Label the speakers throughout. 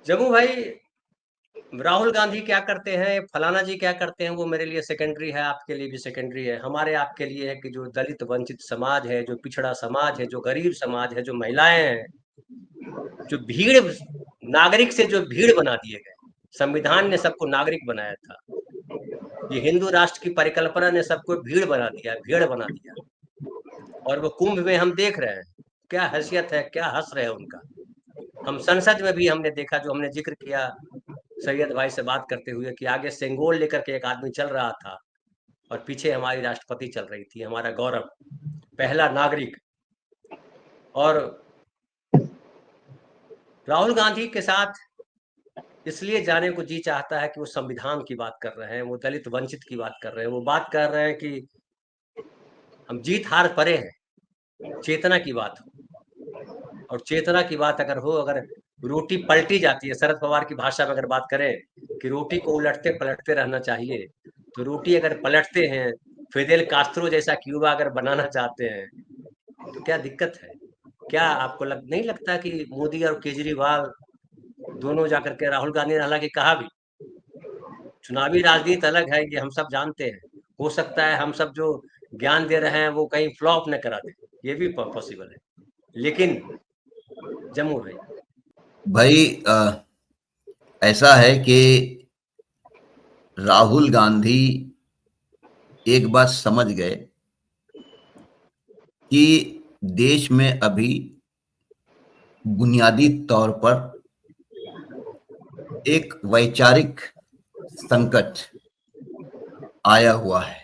Speaker 1: जम्मू भाई, राहुल गांधी क्या करते हैं, फलाना जी क्या करते हैं, वो मेरे लिए सेकेंडरी है, आपके लिए भी सेकेंडरी है। हमारे आपके लिए है कि जो दलित वंचित समाज है, जो पिछड़ा समाज है, जो गरीब समाज है, जो महिलाएं हैं, जो भीड़, नागरिक से जो भीड़ बना दिए गए। संविधान ने सबको नागरिक बनाया था। ये हिंदू राष्ट्र की परिकल्पना ने सबको भीड़ बना दिया, भेड़ बना दिया। और वो कुंभ में हम देख रहे हैं, क्या हैसियत है, क्या हंस रहे हैं उनका। हम संसद में भी हमने देखा, जो हमने जिक्र किया सैयद भाई से बात करते हुए, कि आगे सेंगोल लेकर के एक आदमी चल रहा था और पीछे हमारी राष्ट्रपति चल रही थी, हमारा गौरव, पहला नागरिक। और राहुल गांधी के साथ इसलिए जाने को जी चाहता है कि वो संविधान की बात कर रहे हैं, वो दलित वंचित की बात कर रहे हैं, वो बात कर रहे हैं कि हम जीत हार परे हैं, चेतना की बात हो। और चेतना की बात अगर हो, अगर रोटी पलटी जाती है, शरद पवार की भाषा में अगर बात करें कि रोटी को उलटते पलटते रहना चाहिए, तो रोटी अगर पलटते हैं, फिदेल कास्त्रो जैसा क्यूबा अगर बनाना चाहते हैं, तो क्या दिक्कत है? क्या आपको नहीं लगता कि मोदी और केजरीवाल दोनों जाकर के, राहुल गांधी ने हालांकि कहा भी, चुनावी राजनीति अलग है, ये हम सब जानते हैं। हो सकता है हम सब जो ज्ञान दे रहे हैं वो कहीं फ्लॉप न करा दे, ये भी पॉसिबल है। लेकिन जम्मू भाई,
Speaker 2: भाई ऐसा है कि राहुल गांधी एक बात समझ गए कि देश में अभी बुनियादी तौर पर एक वैचारिक संकट आया हुआ है।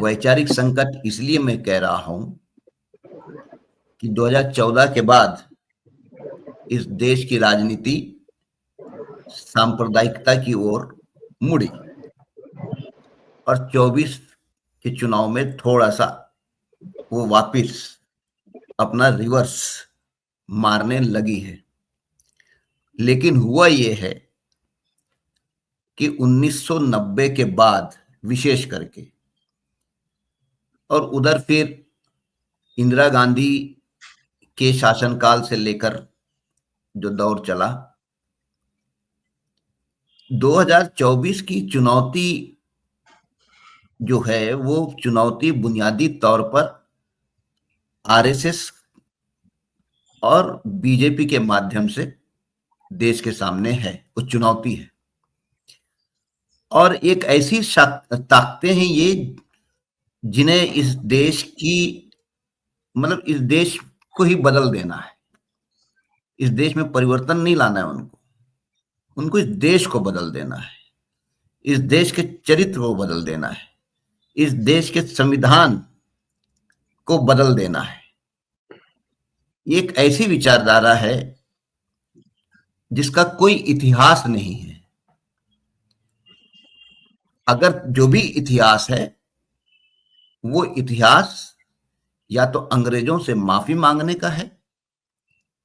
Speaker 2: वैचारिक संकट इसलिए मैं कह रहा हूं कि 2014 के बाद इस देश की राजनीति सांप्रदायिकता की ओर मुड़ी और 24 के चुनाव में थोड़ा सा वो वापिस अपना रिवर्स मारने लगी है। लेकिन हुआ ये है कि 1990 के बाद विशेष करके, और उधर फिर इंदिरा गांधी के शासनकाल से लेकर जो दौर चला, 2024 की चुनौती जो है वो चुनौती बुनियादी तौर पर आरएसएस और बीजेपी के माध्यम से देश के सामने है। वो चुनौती है और एक ऐसी ताकतें हैं ये जिन्हें इस देश की, मतलब इस देश को ही बदल देना है। इस देश में परिवर्तन नहीं लाना है उनको, उनको इस देश को बदल देना है। इस देश के चरित्र को बदल देना है। इस देश के संविधान को बदल देना है। एक ऐसी विचारधारा है जिसका कोई इतिहास नहीं है। अगर जो भी इतिहास है वो इतिहास या तो अंग्रेजों से माफी मांगने का है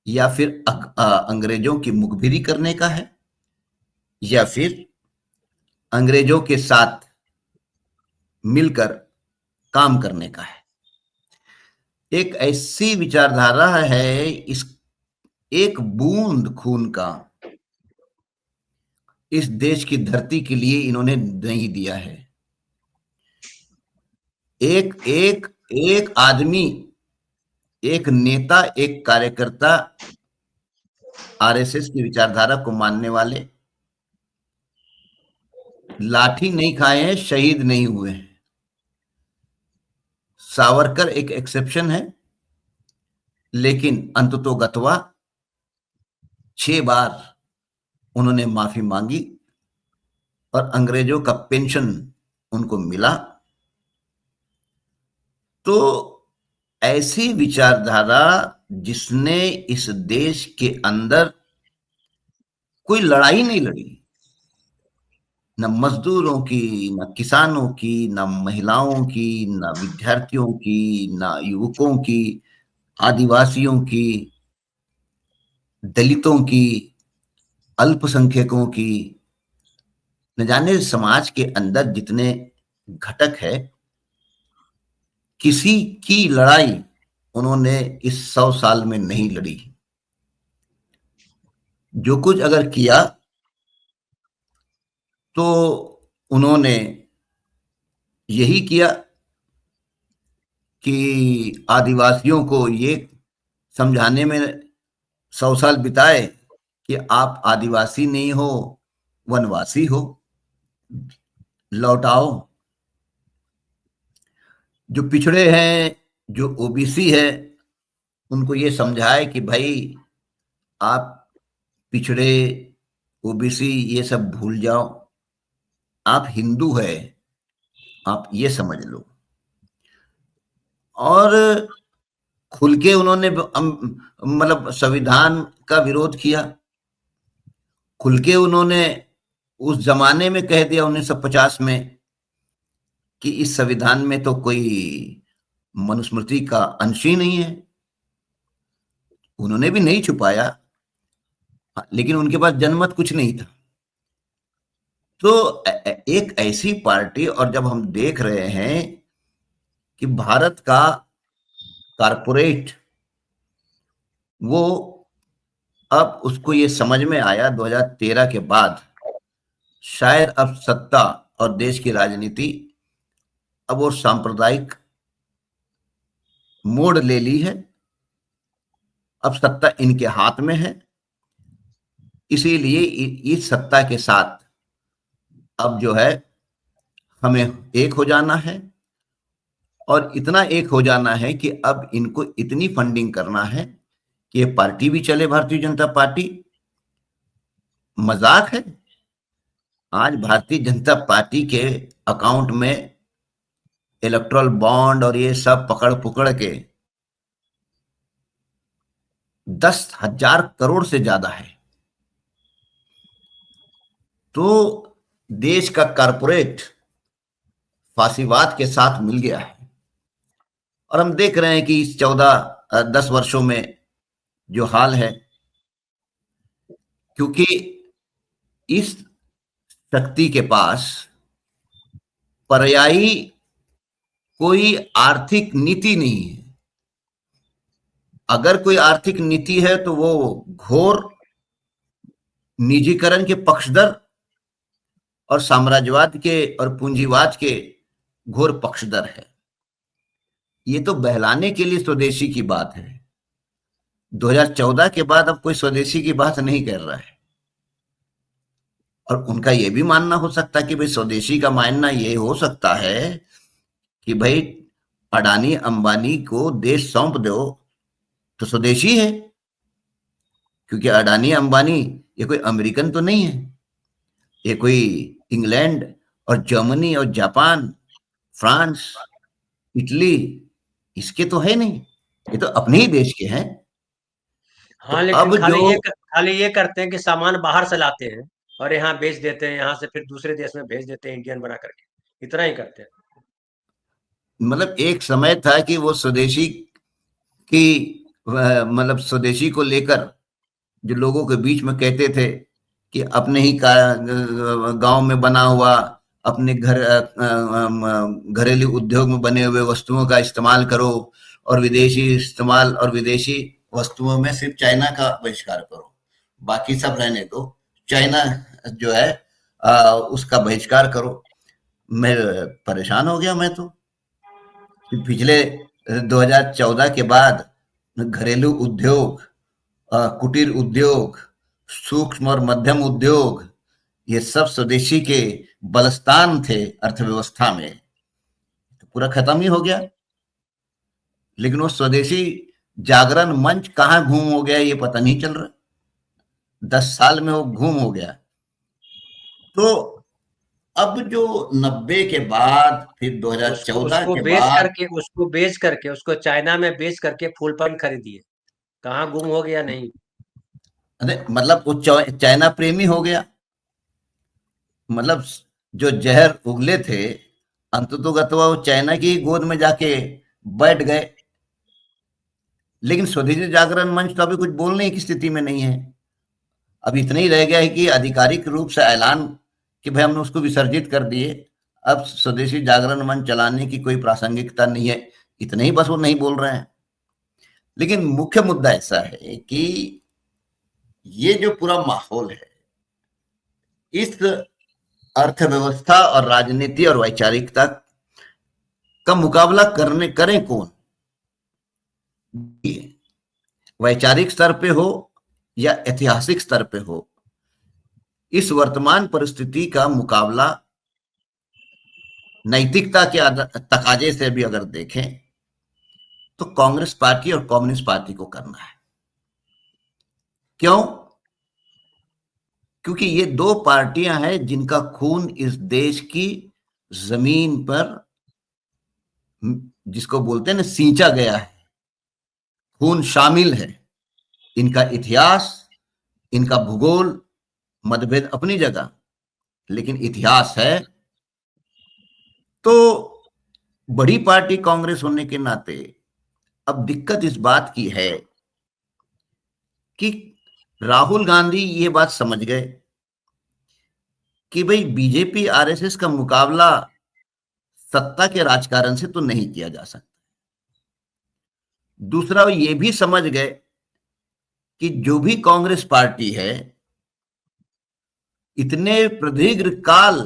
Speaker 2: या फिर अंग्रेजों की मुखबिरी करने का है या फिर अंग्रेजों के साथ मिलकर काम करने का है। एक ऐसी विचारधारा है, इस एक बूंद खून का इस देश की धरती के लिए इन्होंने नहीं दिया है। एक एक एक आदमी, एक नेता, एक कार्यकर्ता आरएसएस की विचारधारा को मानने वाले लाठी नहीं खाए हैं, शहीद नहीं हुए हैं। सावरकर एक एक्सेप्शन है, लेकिन अंततोगत्वा 6 बार उन्होंने माफी मांगी और अंग्रेजों का पेंशन उनको मिला। तो ऐसी विचारधारा जिसने इस देश के अंदर कोई लड़ाई नहीं लड़ी, न मजदूरों की, न किसानों की, न महिलाओं की, न विद्यार्थियों की, न युवकों की, आदिवासियों की, दलितों की, अल्पसंख्यकों की, न जाने समाज के अंदर जितने घटक है, किसी की लड़ाई उन्होंने इस 100 साल में नहीं लड़ी। जो कुछ अगर किया तो उन्होंने यही किया कि आदिवासियों को ये समझाने में 100 साल बिताए कि आप आदिवासी नहीं हो, वनवासी हो, लौटाओ। जो पिछड़े हैं, जो ओबीसी है, उनको ये समझाए कि भाई आप पिछड़े, ओबीसी ये सब भूल जाओ, आप हिंदू है, आप ये समझ लो। और खुल के उन्होंने मतलब संविधान का विरोध किया, खुल के उन्होंने उस जमाने में कह दिया 1950 में कि इस संविधान में तो कोई मनुस्मृति का अंश ही नहीं है। उन्होंने भी नहीं छुपाया, लेकिन उनके पास जनमत कुछ नहीं था। तो एक ऐसी पार्टी, और जब हम देख रहे हैं कि भारत का कारपोरेट, वो अब उसको ये समझ में आया 2013 के बाद, शायद अब सत्ता और देश की राजनीति अब वो सांप्रदायिक मोड़ ले ली है, अब सत्ता इनके हाथ में है। इसीलिए इस सत्ता के साथ अब जो है हमें एक हो जाना है, और इतना एक हो जाना है कि अब इनको इतनी फंडिंग करना है कि ये पार्टी भी चले, भारतीय जनता पार्टी। मजाक है, आज भारतीय जनता पार्टी के अकाउंट में इलेक्ट्रल बॉन्ड और ये सब पकड़ पुकड़ के 10,000 करोड़ से ज्यादा है। तो देश का कारपोरेट फासीवाद के साथ मिल गया है, और हम देख रहे हैं कि इस 10 वर्षों में जो हाल है, क्योंकि इस शक्ति के पास पर्यायी कोई आर्थिक नीति नहीं है। अगर कोई आर्थिक नीति है तो वो घोर निजीकरण के पक्षधर और साम्राज्यवाद के और पूंजीवाद के घोर पक्षधर है। ये तो बहलाने के लिए स्वदेशी की बात है। 2014 के बाद अब कोई स्वदेशी की बात नहीं कर रहा है। और उनका ये भी मानना हो सकता है कि भाई स्वदेशी का मानना ये हो सकता है कि भाई अडानी अंबानी को देश सौंप दो तो स्वदेशी है, क्योंकि अडानी अंबानी ये कोई अमेरिकन तो नहीं है, ये कोई इंग्लैंड और जर्मनी और जापान, फ्रांस, इटली इसके तो है नहीं, ये तो अपने ही देश के हैं। तो
Speaker 1: हाँ, लेकिन
Speaker 2: अब जो
Speaker 1: खाली ये करते हैं कि सामान बाहर से लाते हैं और यहाँ बेच देते हैं, यहाँ से फिर दूसरे देश में भेज देते हैं इंडियन बना करके, इतना ही करते हैं।
Speaker 2: मतलब एक समय था कि वो स्वदेशी की मतलब स्वदेशी को लेकर जो लोगों के बीच में कहते थे कि अपने ही गांव में बना हुआ, अपने घरेलू उद्योग में बने हुए वस्तुओं का इस्तेमाल करो, और विदेशी इस्तेमाल और विदेशी वस्तुओं में सिर्फ चाइना का बहिष्कार करो, बाकी सब रहने दो, चाइना जो है उसका बहिष्कार करो। मैं परेशान हो गया। मैं तो पिछले 2014 के बाद घरेलू उद्योग, कुटीर उद्योग, सूक्ष्म और मध्यम उद्योग, ये सब स्वदेशी के बलस्तान थे अर्थव्यवस्था में, तो पूरा खत्म ही हो गया। लेकिन वो स्वदेशी जागरण मंच कहाँ घूम हो गया ये पता नहीं चल रहा। 10 साल में वो घूम हो गया। तो अब जो 90 के बाद फिर 2014 के बाद,
Speaker 1: उसको बेच करके उसको चाइना में बेच करके फुल पैंट खरीदिए, कहाँ गुम हो गया नहीं।
Speaker 2: अरे मतलब वो चाइना प्रेमी हो गया। मतलब जो जहर उगले थे अंततोगत्वा वो चाइना की गोद में जाके बैठ गए। लेकिन स्वदेशी जागरण मंच तो अभी कुछ बोलने की स्थिति में नहीं है। अब इतना ही रह गया है कि आधिकारिक रूप से ऐलान कि भाई हमने उसको विसर्जित कर दिए, अब स्वदेशी जागरण मंच चलाने की कोई प्रासंगिकता नहीं है, इतना ही बस वो नहीं बोल रहे हैं। लेकिन मुख्य मुद्दा ऐसा है कि ये जो पूरा माहौल है, इस अर्थव्यवस्था और राजनीति और वैचारिकता का मुकाबला करें कौन? वैचारिक स्तर पे हो या ऐतिहासिक स्तर पे हो, इस वर्तमान परिस्थिति का मुकाबला नैतिकता के तकाजे से भी अगर देखें तो कांग्रेस पार्टी और कम्युनिस्ट पार्टी को करना है। क्यों? क्योंकि ये दो पार्टियां हैं जिनका खून इस देश की जमीन पर, जिसको बोलते हैं ना, सींचा गया है, खून शामिल है। इनका इतिहास, इनका भूगोल, मतभेद अपनी जगह, लेकिन इतिहास है। तो बड़ी पार्टी कांग्रेस होने के नाते अब दिक्कत इस बात की है कि राहुल गांधी ये बात समझ गए कि भाई बीजेपी आरएसएस का मुकाबला सत्ता के राजकारण से तो नहीं किया जा सकता। दूसरा, वो ये भी समझ गए कि जो भी कांग्रेस पार्टी है, इतने प्रदीर्घ काल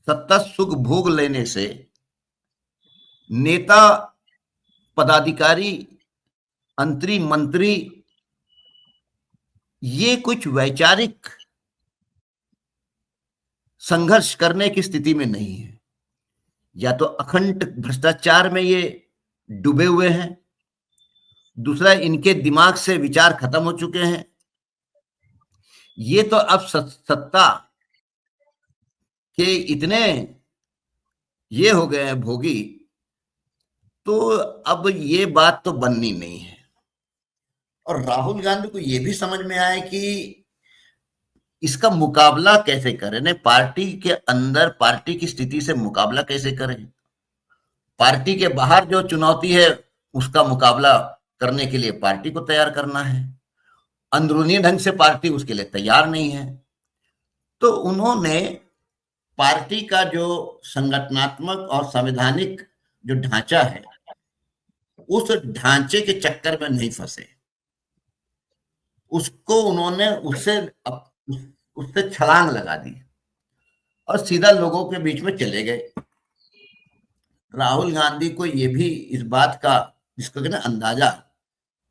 Speaker 2: सत्ता सुख भोग लेने से नेता, पदाधिकारी, अंतरी मंत्री ये कुछ वैचारिक संघर्ष करने की स्थिति में नहीं है। या तो अखंड भ्रष्टाचार में ये डूबे हुए हैं, दूसरा इनके दिमाग से विचार खत्म हो चुके हैं। ये तो अब सत्ता के इतने ये हो गए हैं भोगी, तो अब ये बात तो बननी नहीं है। और राहुल गांधी को ये भी समझ में आया कि इसका मुकाबला कैसे करें, ने पार्टी के अंदर पार्टी की स्थिति से मुकाबला कैसे करें, पार्टी के बाहर जो चुनौती है उसका मुकाबला करने के लिए पार्टी को तैयार करना है। अंदरूनी ढंग से पार्टी उसके लिए तैयार नहीं है। तो उन्होंने पार्टी का जो संगठनात्मक और संवैधानिक जो ढांचा है, उस ढांचे के चक्कर में नहीं फंसे। उसको उन्होंने उससे छलांग लगा दी और सीधा लोगों के बीच में चले गए। राहुल गांधी को ये भी इस बात का, जिसको कहते हैं अंदाजा,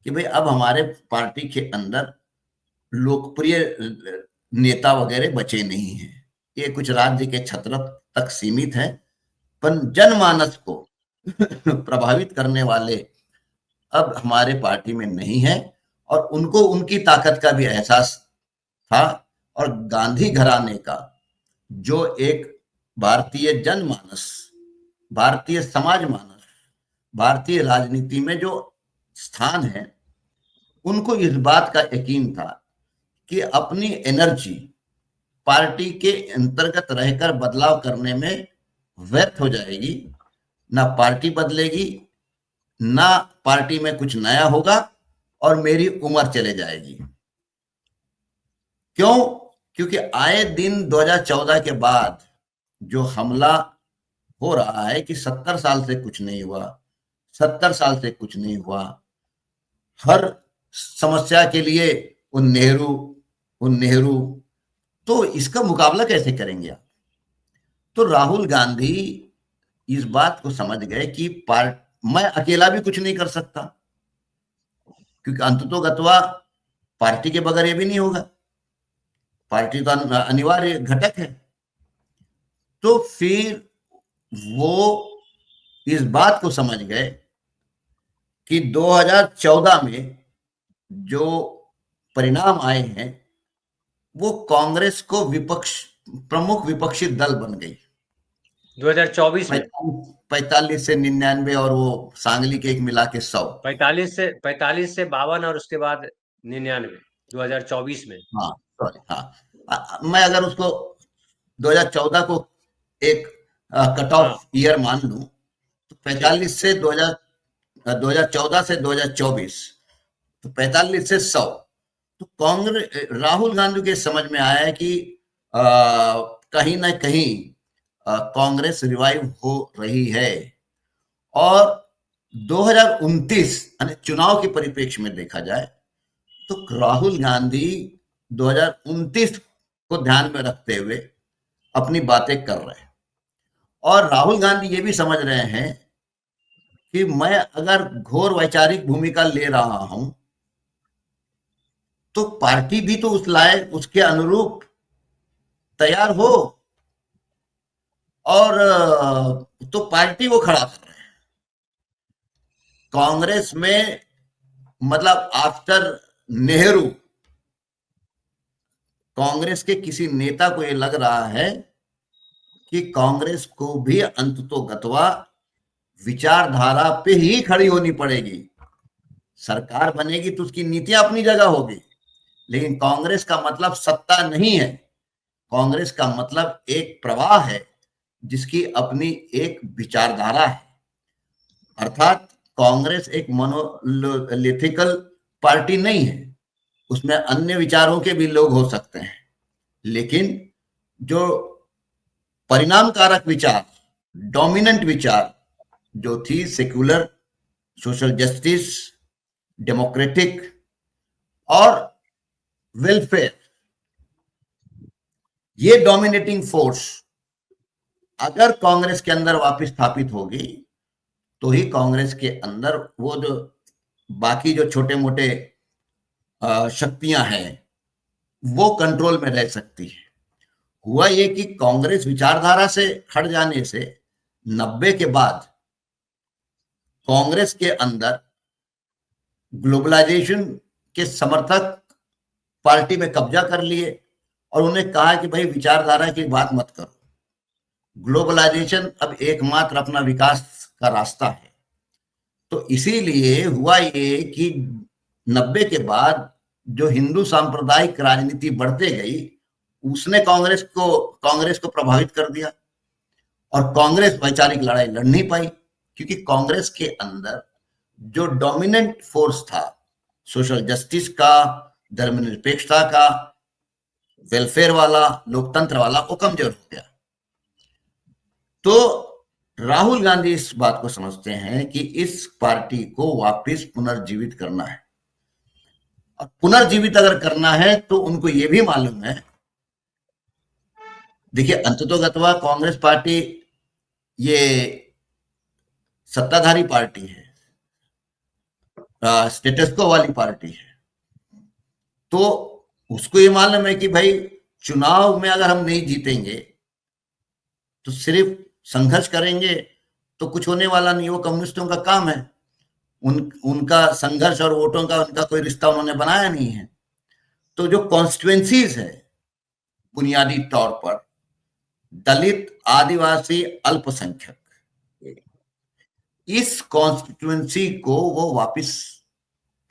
Speaker 2: कि भाई अब हमारे पार्टी के अंदर लोकप्रिय नेता वगैरह बचे नहीं हैं, ये कुछ राज्य के छत्र तक सीमित है, पर जनमानस को प्रभावित करने वाले अब हमारे पार्टी में नहीं है। और उनको उनकी ताकत का भी एहसास था। और गांधी घराने का जो एक भारतीय जनमानस, भारतीय समाज मानस, भारतीय राजनीति में जो स्थान है, उनको इस बात का यकीन था कि अपनी एनर्जी पार्टी के अंतर्गत रहकर बदलाव करने में व्यर्थ हो जाएगी। ना पार्टी बदलेगी, ना पार्टी में कुछ नया होगा, और मेरी उम्र चले जाएगी। क्यों? क्योंकि आए दिन 2014 के बाद जो हमला हो रहा है कि 70 साल से कुछ नहीं हुआ, 70 साल से कुछ नहीं हुआ, हर समस्या के लिए उन नेहरू, तो इसका मुकाबला कैसे करेंगे आप? तो राहुल गांधी इस बात को समझ गए कि मैं अकेला भी कुछ नहीं कर सकता, क्योंकि अंततोगत्वा पार्टी के बगैर ये भी नहीं होगा, पार्टी तो अनिवार्य घटक है। तो फिर वो इस बात को समझ गए कि 2014 में जो परिणाम आए हैं वो कांग्रेस को प्रमुख विपक्षी दल बन गई
Speaker 1: 2024 में
Speaker 2: 45 से 99, और वो सांगली के एक मिला के 100,
Speaker 1: 45 से 52 और उसके बाद 99 2024 में।
Speaker 2: हाँ सॉरी, हाँ मैं अगर उसको 2014 को एक कट ऑफ ईयर मान लूं तो 45 से 2014 से 2024, तो 45 से 100। तो कांग्रेस, राहुल गांधी के समझ में आया है कि कहीं ना कहीं कांग्रेस रिवाइव हो रही है। और 2029 यानी चुनाव के परिप्रेक्ष्य में देखा जाए तो राहुल गांधी 2029 को ध्यान में रखते हुए अपनी बातें कर रहे हैं, और राहुल गांधी ये भी समझ रहे हैं कि मैं अगर घोर वैचारिक भूमिका ले रहा हूं तो पार्टी भी तो उस लायक, उसके अनुरूप तैयार हो, और तो पार्टी वो खड़ा कर रहे हैं कांग्रेस में। मतलब आफ्टर नेहरू, कांग्रेस के किसी नेता को ये लग रहा है कि कांग्रेस को भी अंततोगत्वा विचारधारा पे ही खड़ी होनी पड़ेगी। सरकार बनेगी तो उसकी नीतियां अपनी जगह होगी, लेकिन कांग्रेस का मतलब सत्ता नहीं है। कांग्रेस का मतलब एक प्रवाह है जिसकी अपनी एक विचारधारा है। अर्थात कांग्रेस एक मोनोलिथिकल पार्टी नहीं है, उसमें अन्य विचारों के भी लोग हो सकते हैं, लेकिन जो परिणाम कारक विचार, डोमिनेंट विचार जो थी सेक्युलर, सोशल जस्टिस, डेमोक्रेटिक और वेलफेयर, ये डोमिनेटिंग फोर्स अगर कांग्रेस के अंदर वापस स्थापित होगी तो ही कांग्रेस के अंदर वो जो बाकी जो छोटे मोटे शक्तियां हैं वो कंट्रोल में रह सकती है। हुआ ये कि कांग्रेस विचारधारा से हट जाने से 90 के बाद कांग्रेस के अंदर ग्लोबलाइजेशन के समर्थक पार्टी में कब्जा कर लिए और उन्हें कहा कि भाई विचारधारा की बात मत करो, ग्लोबलाइजेशन अब एकमात्र अपना विकास का रास्ता है। तो इसीलिए हुआ ये कि 90 के बाद जो हिंदू सांप्रदायिक राजनीति बढ़ते गई उसने कांग्रेस को प्रभावित कर दिया, और कांग्रेस वैचारिक लड़ाई लड़ नहीं पाई क्योंकि कांग्रेस के अंदर जो डोमिनेंट फोर्स था सोशल जस्टिस का, धर्मनिरपेक्षता का, वेलफेयर वाला, लोकतंत्र वाला, वो कमजोर हो गया। तो राहुल गांधी इस बात को समझते हैं कि इस पार्टी को वापस पुनर्जीवित करना है, और पुनर्जीवित अगर करना है तो उनको यह भी मालूम है, देखिए अंततोगत्वा कांग्रेस पार्टी ये सत्ताधारी पार्टी है, स्टेटस को वाली पार्टी है, तो उसको ये मालूम है कि भाई चुनाव में अगर हम नहीं जीतेंगे तो सिर्फ संघर्ष करेंगे तो कुछ होने वाला नहीं। वो कम्युनिस्टों का काम है, उनका संघर्ष और वोटों का उनका कोई रिश्ता उन्होंने बनाया नहीं है। तो जो कॉन्स्टिट्यूएंसीज है बुनियादी तौर पर दलित, आदिवासी, अल्पसंख्यक, इस कॉन्स्टिट्यूएंसी को वो वापस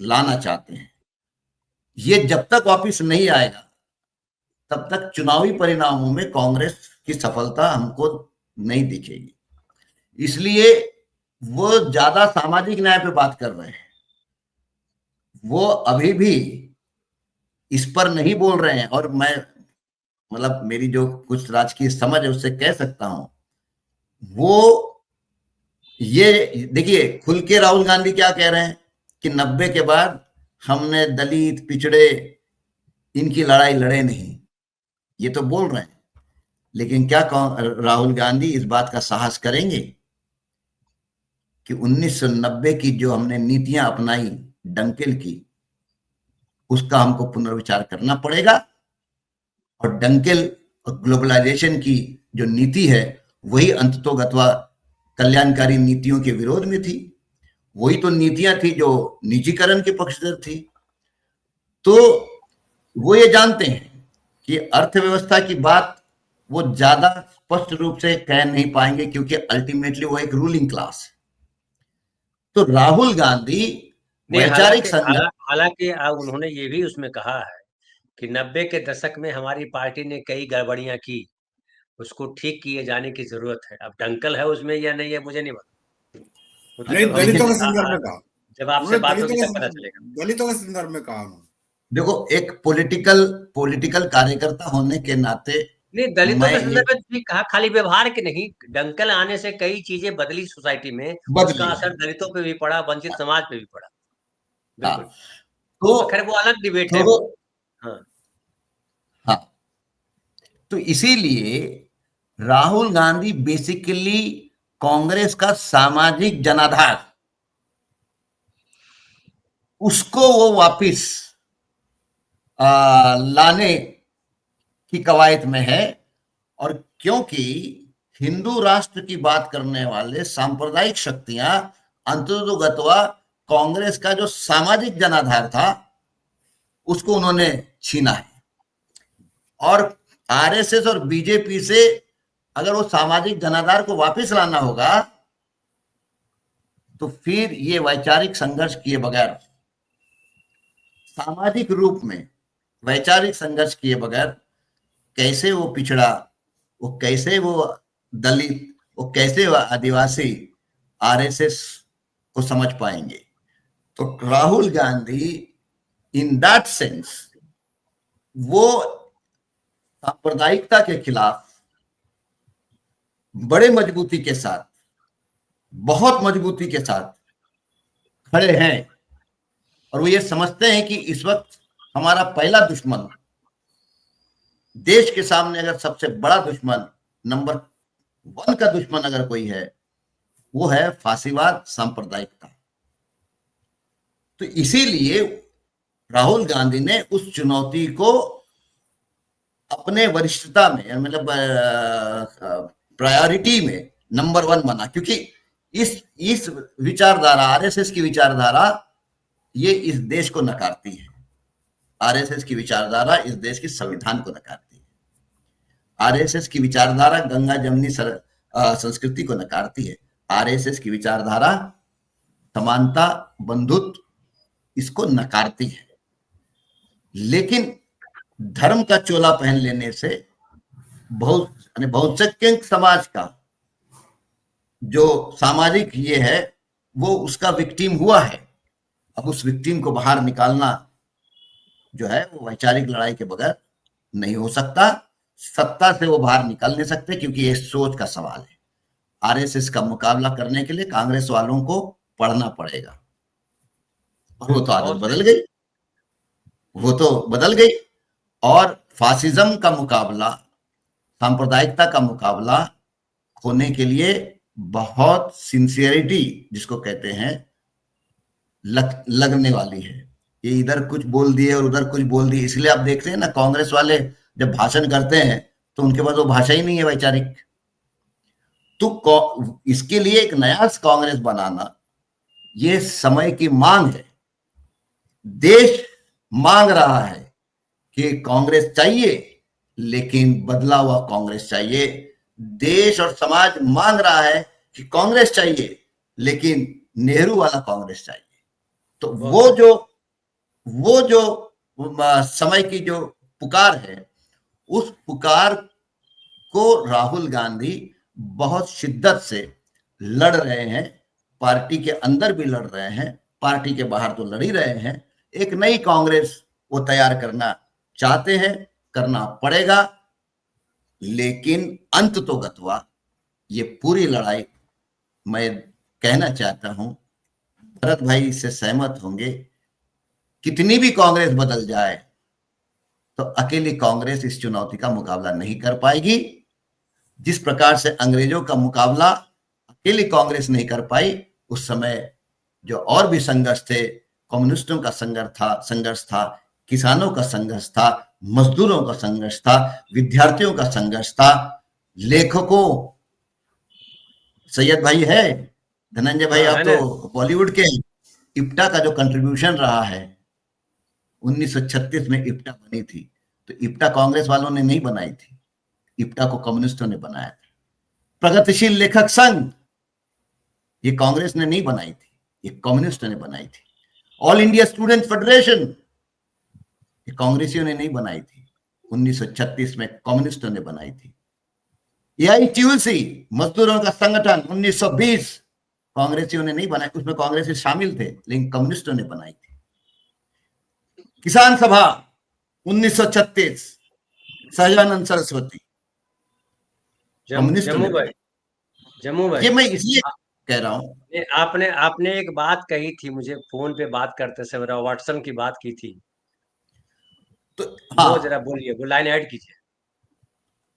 Speaker 2: लाना चाहते हैं। ये जब तक वापस नहीं आएगा तब तक चुनावी परिणामों में कांग्रेस की सफलता हमको नहीं दिखेगी। इसलिए वो ज्यादा सामाजिक न्याय पे बात कर रहे हैं, वो अभी भी इस पर नहीं बोल रहे हैं। और मैं मतलब मेरी जो कुछ राजकीय समझ है उससे कह सकता हूं, वो ये देखिए खुल के राहुल गांधी क्या कह रहे हैं कि 90 के बाद हमने दलित, पिछड़े, इनकी लड़ाई लड़े नहीं, ये तो बोल रहे हैं, लेकिन क्या राहुल गांधी इस बात का साहस करेंगे कि 1990 की जो हमने नीतियां अपनाई डंकेल की, उसका हमको पुनर्विचार करना पड़ेगा। और डंकेल और ग्लोबलाइजेशन की जो नीति है वही अंततोगत्वा कल्याणकारी नीतियों के विरोध में थी, वही तो नीतियां थी जो निजीकरण के पक्षधर थी। तो वो ये जानते हैं कि अर्थव्यवस्था की बात वो ज्यादा स्पष्ट रूप से कह नहीं पाएंगे क्योंकि अल्टीमेटली वो एक रूलिंग क्लास है। तो राहुल गांधी वैचारिक संघर्ष,
Speaker 1: हालांकि उन्होंने ये भी उसमें कहा है कि 90 के दशक में हमारी पार्टी ने कई गड़बड़ियां की, उसको ठीक किए जाने की जरूरत है। अब डंकल है उसमें या नहीं है मुझे नहीं पता, वो तो
Speaker 3: नहीं,
Speaker 1: जब
Speaker 3: दलितों के संदर्भ में कहा,
Speaker 1: जब आपसे बात होगी तब पता चलेगा।
Speaker 3: दलितों के संदर्भ में कहा।
Speaker 2: देखो एक पॉलिटिकल कार्यकर्ता होने के नाते
Speaker 1: नहीं, दलितों के संदर्भ में भी कहा, खाली व्यवहार के नहीं, डंकल आने से कई चीजें बदली सोसाइटी में, उसका असर दलितों पे भी पड़ा, वंचित समाज पे भी पड़ा। बिल्कुल।
Speaker 2: तो
Speaker 1: खैर वो अलग डिबेट है।
Speaker 2: तो
Speaker 1: हाँ,
Speaker 2: हाँ, तो इसीलिए राहुल गांधी बेसिकली कांग्रेस का सामाजिक जनाधार, उसको वो वापिस लाने की कवायद में है। और क्योंकि हिंदू राष्ट्र की बात करने वाले सांप्रदायिक शक्तियां अंततोगत्वा कांग्रेस का जो सामाजिक जनाधार था उसको उन्होंने छीना है। और आरएसएस और बीजेपी से अगर वो सामाजिक जनाधार को वापस लाना होगा तो फिर ये वैचारिक संघर्ष किए बगैर, सामाजिक रूप में वैचारिक संघर्ष किए बगैर कैसे वो पिछड़ा, वो कैसे वो दलित, वो कैसे वो आदिवासी आरएसएस को समझ पाएंगे। तो Rahul Gandhi in that sense वो सांप्रदायिकता के खिलाफ बड़े मजबूती के साथ, बहुत मजबूती के साथ खड़े हैं। और वो ये समझते हैं कि इस वक्त हमारा पहला दुश्मन, देश के सामने अगर सबसे बड़ा दुश्मन, नंबर 1 का दुश्मन अगर कोई है, वो है फासीवाद, सांप्रदायिकता। तो इसीलिए राहुल गांधी ने उस चुनौती को अपने वरिष्ठता में, मतलब प्रायोरिटी में नंबर 1 बना, क्योंकि इस विचारधारा, आरएसएस की विचारधारा ये इस देश को नकारती है। आरएसएस की विचारधारा इस देश की संविधान को नकारती है। आरएसएस की विचारधारा गंगा जमनी संस्कृति को नकारती है। आरएसएस की विचारधारा समानता, बंधुत्व, इसको नकारती है। लेकिन धर्म का चोला पहन लेने से बहुसंख्यक समाज का जो सामाजिक ये है वो उसका विक्टिम हुआ है। अब उस विक्टिम को बाहर निकालना जो है वो वैचारिक लड़ाई के बगैर नहीं हो सकता। सत्ता से वो बाहर निकल नहीं सकते, क्योंकि ये सोच का सवाल है। आरएसएस का मुकाबला करने के लिए कांग्रेस वालों को पढ़ना पड़ेगा, और वो तो आदत बदल गई, वो तो बदल गई। और फासिज्म का मुकाबला, सांप्रदायिकता का मुकाबला होने के लिए बहुत सिंसियरिटी, जिसको कहते हैं, लगने वाली है। ये इधर कुछ बोल दिए और उधर कुछ बोल दिए, इसलिए आप देखते हैं ना, कांग्रेस वाले जब भाषण करते हैं तो उनके पास वो भाषा ही नहीं है वैचारिक। तो इसके लिए एक नया कांग्रेस बनाना ये समय की मांग है। देश मांग रहा है कि कांग्रेस चाहिए, लेकिन बदला हुआ कांग्रेस चाहिए। देश और समाज मांग रहा है कि कांग्रेस चाहिए, लेकिन नेहरू वाला कांग्रेस चाहिए। तो वो जो समय की जो पुकार है, उस पुकार को राहुल गांधी बहुत शिद्दत से लड़ रहे हैं। पार्टी के अंदर भी लड़ रहे हैं, पार्टी के बाहर तो लड़ ही रहे हैं। एक नई कांग्रेस वो तैयार करना चाहते हैं, करना पड़ेगा। लेकिन अंत तो गत्वा ये पूरी लड़ाई, मैं कहना चाहता हूं, भरत भाई इससे सहमत होंगे, कितनी भी कांग्रेस बदल जाए तो अकेली कांग्रेस इस चुनौती का मुकाबला नहीं कर पाएगी। जिस प्रकार से अंग्रेजों का मुकाबला अकेली कांग्रेस नहीं कर पाई, उस समय जो और भी संघर्ष थे, कम्युनिस्टों का संघर्ष था, किसानों का संघर्ष था, मजदूरों का संघर्ष था, विद्यार्थियों का संघर्ष था, लेखकों, सैयद भाई है, धनंजय भाई आप तो बॉलीवुड के, इप्टा का जो कंट्रीब्यूशन रहा है, 1936 में इप्टा बनी थी, तो इप्टा कांग्रेस वालों ने नहीं बनाई थी, इप्टा को कम्युनिस्टों ने बनाया था। प्रगतिशील लेखक संघ, ये कांग्रेस ने नहीं बनाई थी, ये कम्युनिस्टों ने बनाई थी। ऑल इंडिया स्टूडेंट फेडरेशन, ये कांग्रेसियों ने नहीं बनाई थी, 1936 में कम्युनिस्टों ने बनाई थी। एआईटीयूसी, मजदूरों का संगठन, 1920, कांग्रेसियों ने नहीं बनाई, उसमें कांग्रेसी शामिल थे, लेकिन कम्युनिस्टों ने बनाई थी। किसान सभा 1936, सहजानंद सरस्वती, कम्युनिस्टों ने बनाई।
Speaker 1: जम्मू भाई,
Speaker 2: ये मैं इसलिए कह रहा हूं।
Speaker 1: आपने आपने एक बात कही थी मुझे फोन पे बात करते समय, वाटसन की बात की थी,
Speaker 2: तो
Speaker 1: वो
Speaker 2: हाँ,
Speaker 1: जरा बोलिए, वो लाइन ऐड कीजिए।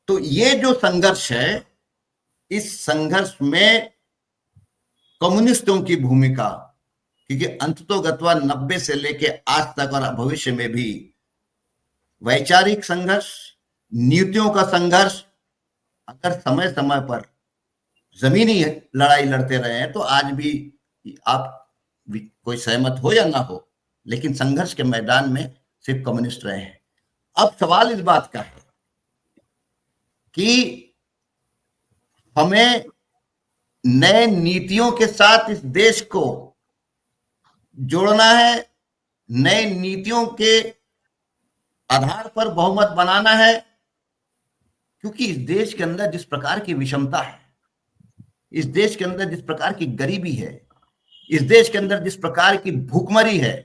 Speaker 2: तो ये जो संघर्ष है, इस संघर्ष में कम्युनिस्टों की भूमिका, क्योंकि अंततोगत्वा 90 से लेके आज तक और भविष्य में भी वैचारिक संघर्ष, नीतियों का संघर्ष, अगर समय समय पर जमीनी लड़ाई लड़ते रहे हैं तो आज भी आप कोई सहमत हो या ना हो, लेकिन संघर्ष के मैदान में सिर्फ कम्युनिस्ट रहे हैं। अब सवाल इस बात का है कि हमें नए नीतियों के साथ इस देश को जोड़ना है, नए नीतियों के आधार पर बहुमत बनाना है, क्योंकि इस देश के अंदर जिस प्रकार की विषमता है, इस देश के अंदर जिस प्रकार की गरीबी है, इस देश के अंदर जिस प्रकार की भूखमरी है,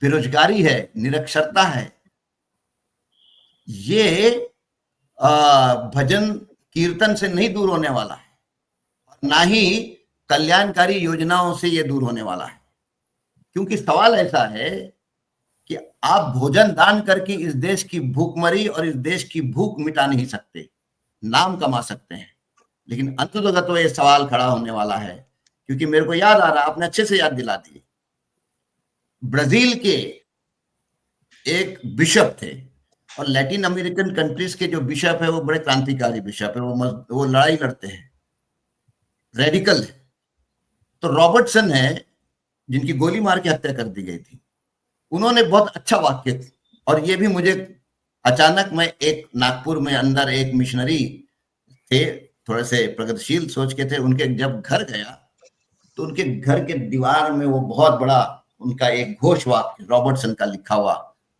Speaker 2: बेरोजगारी है, निरक्षरता है, ये भजन कीर्तन से नहीं दूर होने वाला है, ना ही कल्याणकारी योजनाओं से ये दूर होने वाला है। क्योंकि सवाल ऐसा है कि आप भोजन दान करके इस देश की भूखमरी और इस देश की भूख मिटा नहीं सकते, नाम कमा सकते हैं, लेकिन अंततः तो ये सवाल खड़ा होने वाला है। क्योंकि मेरे को याद आ रहा, आपने अच्छे से याद दिला दिए, ब्राजील के एक बिशप थे, और लैटिन अमेरिकन कंट्रीज के जो बिशप है वो बड़े क्रांतिकारी बिशप है, वो लड़ाई लड़ते हैं, रेडिकल है। तो रॉबर्टसन है, जिनकी गोली मार के हत्या कर दी गई थी, उन्होंने बहुत अच्छा वाक्य, और ये भी मुझे अचानक, मैं एक नागपुर में अंदर एक मिशनरी थे, थोड़े से प्रगतिशील सोच के थे, उनके जब घर गया तो उनके घर के दीवार में वो बहुत बड़ा उनका एक घोष वाक्य रॉबर्टसन का लिखा हुआ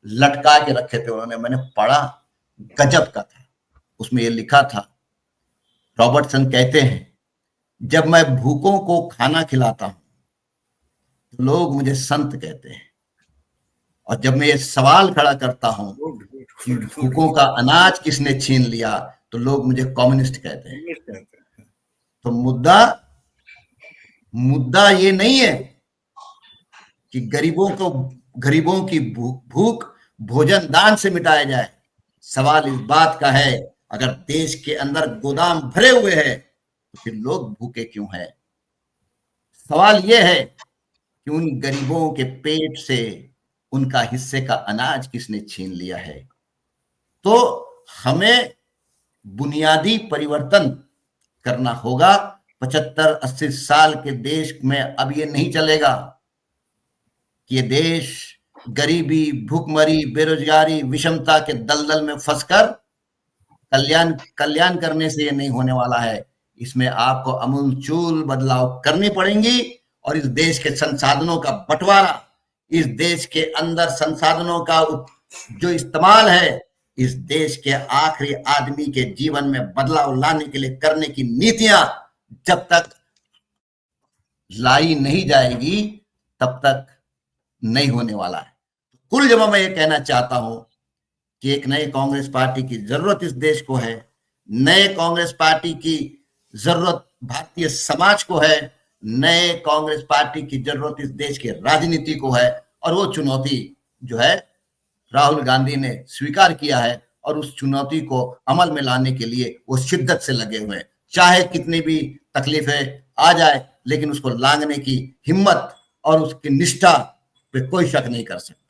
Speaker 2: लटका के रखे थे उन्होंने, मैंने पढ़ा, गजब का था। उसमें ये लिखा था, रॉबर्टसन कहते हैं, जब मैं भूखों को खाना खिलाता हूं तो लोग मुझे संत कहते हैं, और जब मैं ये सवाल खड़ा करता हूं कि भूखों का अनाज किसने छीन लिया तो लोग मुझे कम्युनिस्ट कहते हैं। तो मुद्दा ये नहीं है कि गरीबों की भूख भोजन दान से मिटाया जाए। सवाल इस बात का है, अगर देश के अंदर गोदाम भरे हुए हैं तो फिर लोग भूखे क्यों हैं? सवाल यह है कि उन गरीबों के पेट से उनका हिस्से का अनाज किसने छीन लिया है। तो हमें बुनियादी परिवर्तन करना होगा। 75-80 साल के देश में अब ये नहीं चलेगा कि ये देश गरीबी, भूखमरी, बेरोजगारी, विषमता के दलदल में फंसकर कल्याण करने से ये नहीं होने वाला है। इसमें आपको अमूलचूल बदलाव करने पड़ेंगी, और इस देश के संसाधनों का बंटवारा, इस देश के अंदर संसाधनों का जो इस्तेमाल है, इस देश के आखिरी आदमी के जीवन में बदलाव लाने के लिए करने की नीतियां जब तक लाई नहीं जाएगी तब तक नहीं होने वाला है। कुल जब मैं ये कहना चाहता हूं कि एक नए कांग्रेस पार्टी की जरूरत इस देश को है, नए कांग्रेस पार्टी की जरूरत भारतीय समाज को है, नए कांग्रेस पार्टी की जरूरत इस देश की राजनीति को है, और वो चुनौती जो है राहुल गांधी ने स्वीकार किया है, और उस चुनौती को अमल में लाने के लिए वो शिद्दत से लगे हुए हैं। चाहे कितनी भी तकलीफें आ जाए, लेकिन उसको लांघने की हिम्मत और उसकी निष्ठा पे कोई शक नहीं कर सकता।